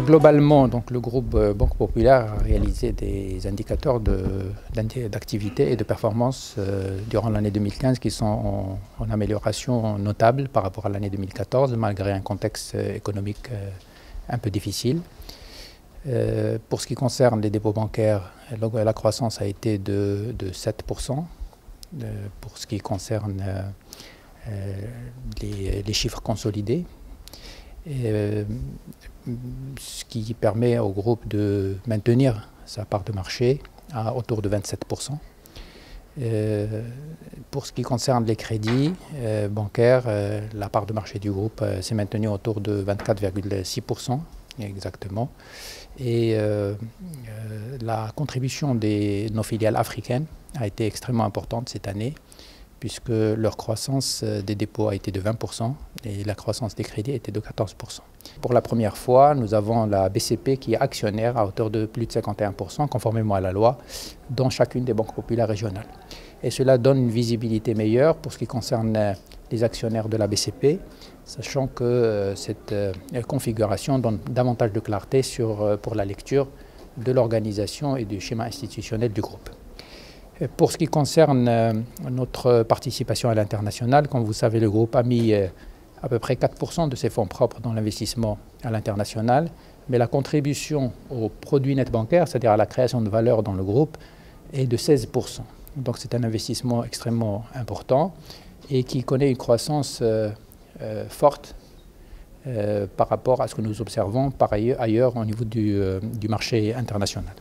Globalement, donc, le groupe Banque Populaire a réalisé des indicateurs d'activité et de performance durant l'année 2015 qui sont en amélioration notable par rapport à l'année 2014, malgré un contexte économique un peu difficile. Pour ce qui concerne les dépôts bancaires, la croissance a été de 7%. Pour ce qui concerne les chiffres consolidés, ce qui permet au groupe de maintenir sa part de marché à autour de 27%. Pour ce qui concerne les crédits bancaires, la part de marché du groupe s'est maintenue autour de 24,6% exactement. Et la contribution de nos filiales africaines a été extrêmement importante cette année, puisque leur croissance des dépôts a été de 20% et la croissance des crédits était de 14%. Pour la première fois, nous avons la BCP qui est actionnaire à hauteur de plus de 51%, conformément à la loi, dans chacune des banques populaires régionales. Et cela donne une visibilité meilleure pour ce qui concerne les actionnaires de la BCP, sachant que cette configuration donne davantage de clarté pour la lecture de l'organisation et du schéma institutionnel du groupe. Pour ce qui concerne notre participation à l'international, comme vous savez, le groupe a mis à peu près 4% de ses fonds propres dans l'investissement à l'international, mais la contribution au produit net bancaire, c'est-à-dire à la création de valeur dans le groupe, est de 16%. Donc c'est un investissement extrêmement important et qui connaît une croissance forte par rapport à ce que nous observons par ailleurs au niveau du marché international.